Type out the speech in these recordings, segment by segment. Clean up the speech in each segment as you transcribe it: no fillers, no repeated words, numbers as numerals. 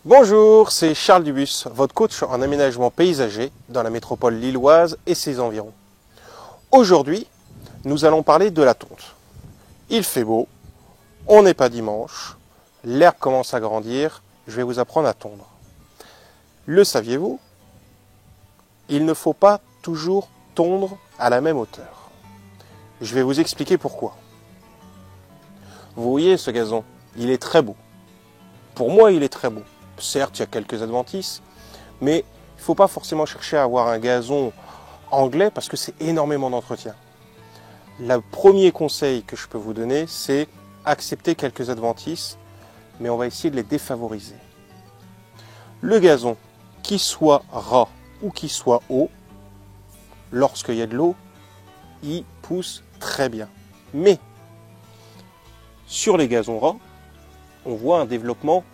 Bonjour, c'est Charles Dubus, votre coach en aménagement paysager dans la métropole lilloise et ses environs. Aujourd'hui, nous allons parler de la tonte. Il fait beau, on n'est pas dimanche, l'herbe commence à grandir, je vais vous apprendre à tondre. Le saviez-vous? Il ne faut pas toujours tondre à la même hauteur. Je vais vous expliquer pourquoi. Vous voyez ce gazon, il est très beau. Pour moi, il est très beau. Certes, il y a quelques adventices, mais il ne faut pas forcément chercher à avoir un gazon anglais parce que c'est énormément d'entretien. Le premier conseil que je peux vous donner, c'est accepter quelques adventices, mais on va essayer de les défavoriser. Le gazon, qu'il soit ras ou qu'il soit haut, lorsqu'il y a de l'eau, il pousse très bien. Mais sur les gazons ras, on voit un développement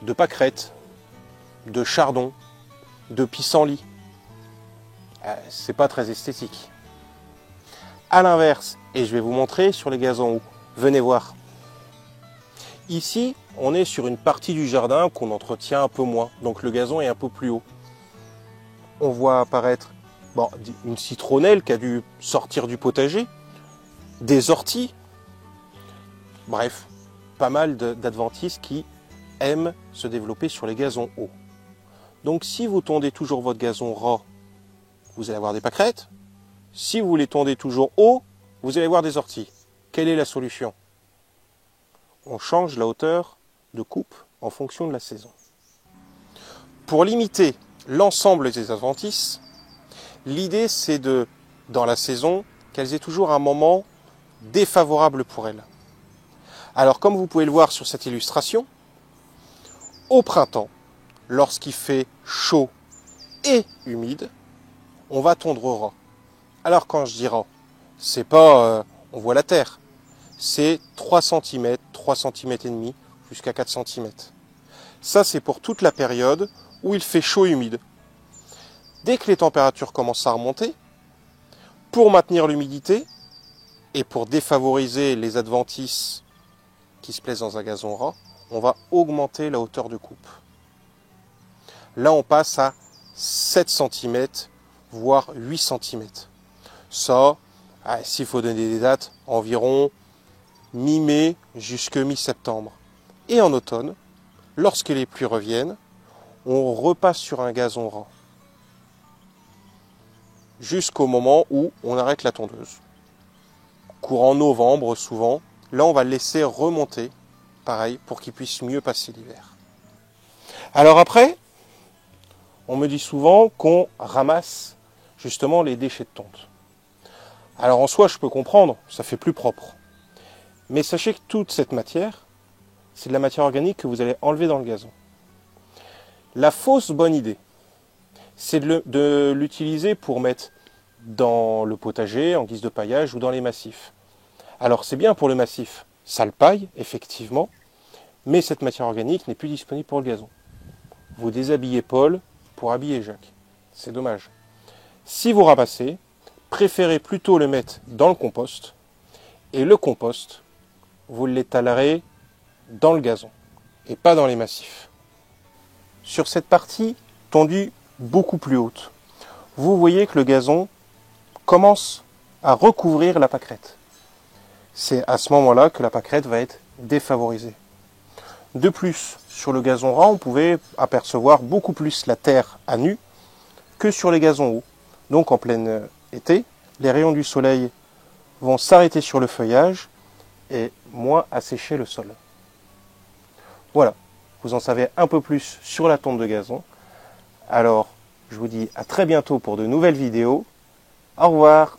de pâquerettes, de chardons, de pissenlits. C'est pas très esthétique. A l'inverse, et je vais vous montrer sur les gazons hauts, venez voir. Ici, on est sur une partie du jardin qu'on entretient un peu moins, donc le gazon est un peu plus haut. On voit apparaître une citronnelle qui a dû sortir du potager, des orties, bref, pas mal d'adventices qui aiment se développer sur les gazons hauts. Donc si vous tondez toujours votre gazon ras, vous allez avoir des pâquerettes. Si vous les tondez toujours haut, vous allez avoir des orties. Quelle est la solution? On change la hauteur de coupe en fonction de la saison. Pour limiter l'ensemble des adventices, l'idée c'est dans la saison, qu'elles aient toujours un moment défavorable pour elles. Alors comme vous pouvez le voir sur cette illustration, au printemps, lorsqu'il fait chaud et humide, on va tondre ras. Alors quand je dis ras, c'est pas on voit la terre, c'est 3 cm, 3 cm et demi jusqu'à 4 cm. Ça c'est pour toute la période où il fait chaud et humide. Dès que les températures commencent à remonter, pour maintenir l'humidité et pour défavoriser les adventices qui se plaisent dans un gazon ras, on va augmenter la hauteur de coupe. Là, on passe à 7 cm, voire 8 cm. Ça, s'il faut donner des dates, environ mi-mai jusqu'à mi-septembre. Et en automne, lorsque les pluies reviennent, on repasse sur un gazon ras. Jusqu'au moment où on arrête la tondeuse. Courant novembre, souvent, là, on va le laisser remonter. Pareil, pour qu'il puisse mieux passer l'hiver. Alors après, on me dit souvent qu'on ramasse justement les déchets de tonte. Alors en soi, je peux comprendre, ça fait plus propre. Mais sachez que toute cette matière, c'est de la matière organique que vous allez enlever dans le gazon. La fausse bonne idée, c'est de l'utiliser pour mettre dans le potager, en guise de paillage ou dans les massifs. Alors c'est bien pour le massif. Ça le paille, effectivement, mais cette matière organique n'est plus disponible pour le gazon. Vous déshabillez Paul pour habiller Jacques. C'est dommage. Si vous ramassez, préférez plutôt le mettre dans le compost, et le compost, vous l'étalerez dans le gazon, et pas dans les massifs. Sur cette partie tondue beaucoup plus haute, vous voyez que le gazon commence à recouvrir la pâquerette. C'est à ce moment-là que la pâquerette va être défavorisée. De plus, sur le gazon ras, on pouvait apercevoir beaucoup plus la terre à nu que sur les gazons hauts. Donc en plein été, les rayons du soleil vont s'arrêter sur le feuillage et moins assécher le sol. Voilà, vous en savez un peu plus sur la tonte de gazon. Alors, je vous dis à très bientôt pour de nouvelles vidéos. Au revoir.